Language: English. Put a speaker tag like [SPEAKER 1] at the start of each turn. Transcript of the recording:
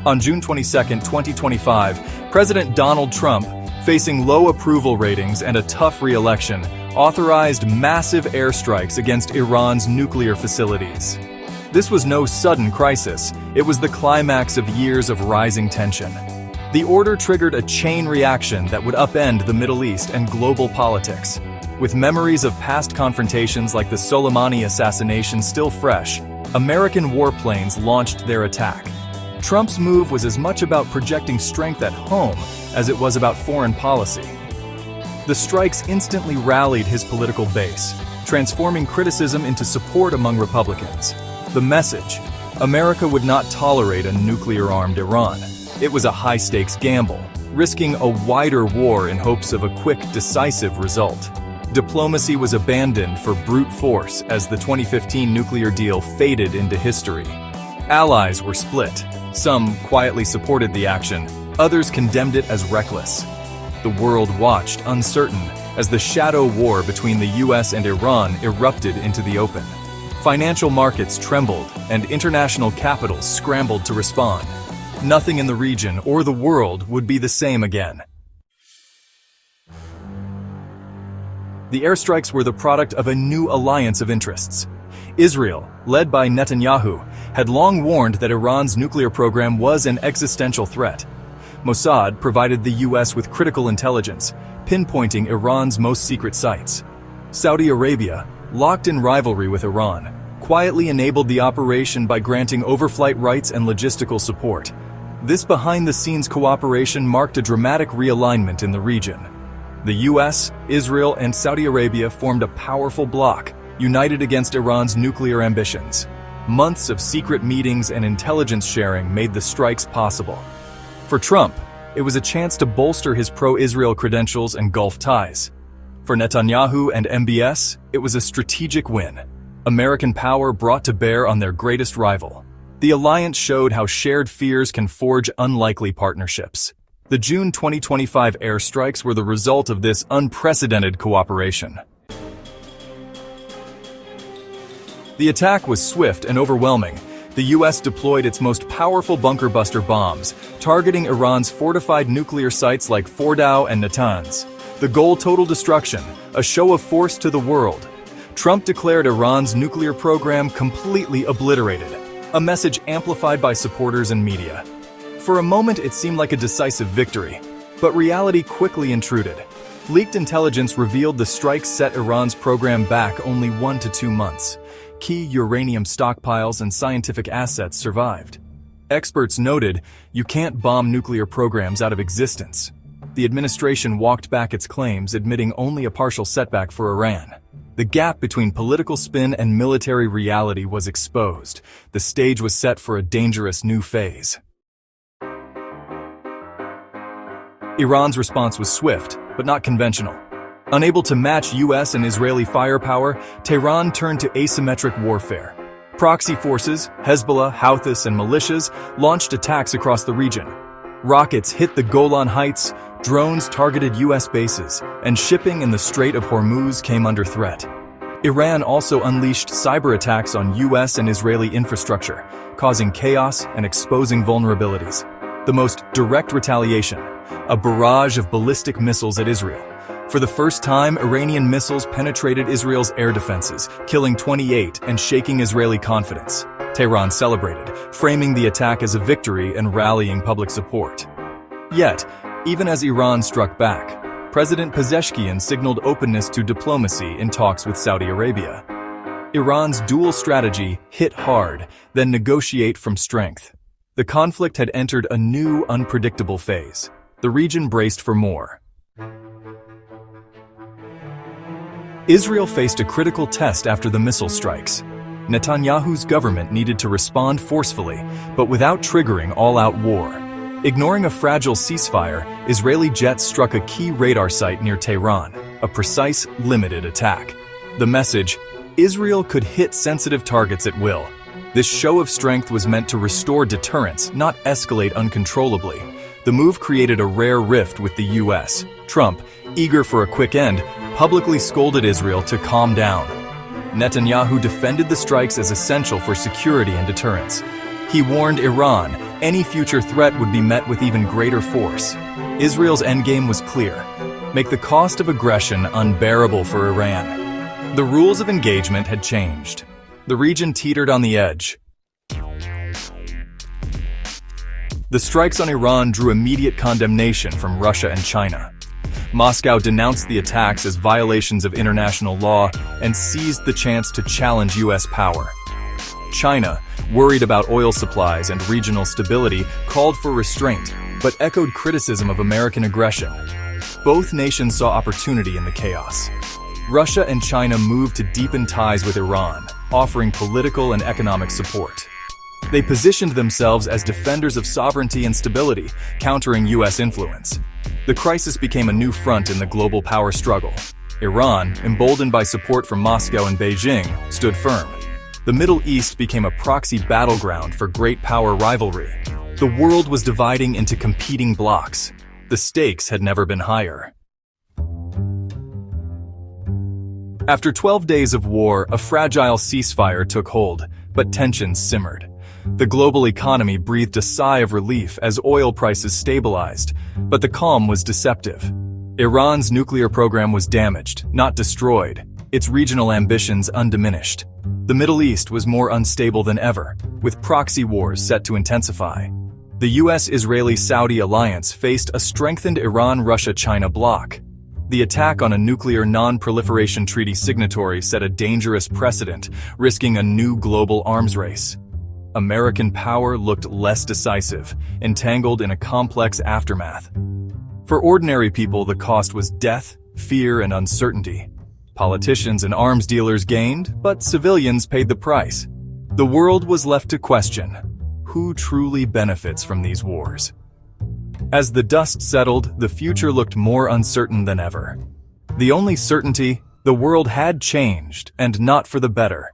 [SPEAKER 1] On June 22, 2025, President Donald Trump, facing low approval ratings and a tough re-election, authorized massive airstrikes against Iran's nuclear facilities. This was no sudden crisis, it was the climax of years of rising tension. The order triggered a chain reaction that would upend the Middle East and global politics. With memories of past confrontations like the Soleimani assassination still fresh, American warplanes launched their attack. Trump's move was as much about projecting strength at home as it was about foreign policy. The strikes instantly rallied his political base, transforming criticism into support among Republicans. The message: America would not tolerate a nuclear-armed Iran. It was a high-stakes gamble, risking a wider war in hopes of a quick, decisive result. Diplomacy was abandoned for brute force as the 2015 nuclear deal faded into history. Allies were split. Some quietly supported the action, others condemned it as reckless. The world watched, uncertain, as the shadow war between the US and Iran erupted into the open. Financial markets trembled, and international capitals scrambled to respond. Nothing in the region or the world would be the same again. The airstrikes were the product of a new alliance of interests. Israel, led by Netanyahu, had long warned that Iran's nuclear program was an existential threat. Mossad provided the US with critical intelligence, pinpointing Iran's most secret sites. Saudi Arabia, locked in rivalry with Iran, quietly enabled the operation by granting overflight rights and logistical support. This behind-the-scenes cooperation marked a dramatic realignment in the region. The US, Israel, and Saudi Arabia formed a powerful bloc, united against Iran's nuclear ambitions. Months of secret meetings and intelligence sharing made the strikes possible. For Trump, it was a chance to bolster his pro-Israel credentials and Gulf ties. For Netanyahu and MBS, it was a strategic win. American power brought to bear on their greatest rival. The alliance showed how shared fears can forge unlikely partnerships. The June 2025 airstrikes were the result of this unprecedented cooperation. The attack was swift and overwhelming. The US deployed its most powerful bunker buster bombs, targeting Iran's fortified nuclear sites like Fordow and Natanz. The goal: total destruction, a show of force to the world. Trump declared Iran's nuclear program completely obliterated, a message amplified by supporters and media. For a moment, it seemed like a decisive victory, but reality quickly intruded. Leaked intelligence revealed the strikes set Iran's program back only 1 to 2 months. Key uranium stockpiles and scientific assets survived. Experts noted, you can't bomb nuclear programs out of existence. The administration walked back its claims, admitting only a partial setback for Iran. The gap between political spin and military reality was exposed. The stage was set for a dangerous new phase. Iran's response was swift, but not conventional. Unable to match US and Israeli firepower, Tehran turned to asymmetric warfare. Proxy forces, Hezbollah, Houthis, and militias launched attacks across the region. Rockets hit the Golan Heights, drones targeted US bases, and shipping in the Strait of Hormuz came under threat. Iran also unleashed cyber attacks on US and Israeli infrastructure, causing chaos and exposing vulnerabilities. The most direct retaliation: a barrage of ballistic missiles at Israel. For the first time, Iranian missiles penetrated Israel's air defenses, killing 28 and shaking Israeli confidence. Tehran celebrated, framing the attack as a victory and rallying public support. Yet, even as Iran struck back, President Pezeshkian signaled openness to diplomacy in talks with Saudi Arabia. Iran's dual strategy: hit hard, then negotiate from strength. The conflict had entered a new, unpredictable phase. The region braced for more. Israel faced a critical test after the missile strikes. Netanyahu's government needed to respond forcefully, but without triggering all-out war. Ignoring a fragile ceasefire, Israeli jets struck a key radar site near Tehran, a precise, limited attack. The message: Israel could hit sensitive targets at will. This show of strength was meant to restore deterrence, not escalate uncontrollably. The move created a rare rift with the US. Trump, eager for a quick end, publicly scolded Israel to calm down. Netanyahu defended the strikes as essential for security and deterrence. He warned Iran, Any future threat would be met with even greater force. Israel's endgame was clear: make the cost of aggression unbearable for Iran. The rules of engagement had changed. The region teetered on the edge. The strikes on Iran drew immediate condemnation from Russia and China. Moscow denounced the attacks as violations of international law and seized the chance to challenge U.S. power. China, worried about oil supplies and regional stability, called for restraint, but echoed criticism of American aggression. Both nations saw opportunity in the chaos. Russia and China moved to deepen ties with Iran, offering political and economic support. They positioned themselves as defenders of sovereignty and stability, countering U.S. influence. The crisis became a new front in the global power struggle. Iran, emboldened by support from Moscow and Beijing, stood firm. The Middle East became a proxy battleground for great power rivalry. The world was dividing into competing blocs. The stakes had never been higher. After 12 days of war, a fragile ceasefire took hold, but tensions simmered. The global economy breathed a sigh of relief as oil prices stabilized, but the calm was deceptive. Iran's nuclear program was damaged, not destroyed, its regional ambitions undiminished. The Middle East was more unstable than ever, with proxy wars set to intensify. The US-Israeli-Saudi alliance faced a strengthened Iran-Russia-China bloc. The attack on a nuclear non-proliferation treaty signatory set a dangerous precedent, risking a new global arms race. American power looked less decisive, entangled in a complex aftermath. For ordinary people, the cost was death, fear, and uncertainty. Politicians and arms dealers gained, but civilians paid the price. The world was left to question: who truly benefits from these wars? As the dust settled, the future looked more uncertain than ever. The only certainty: the world had changed, and not for the better.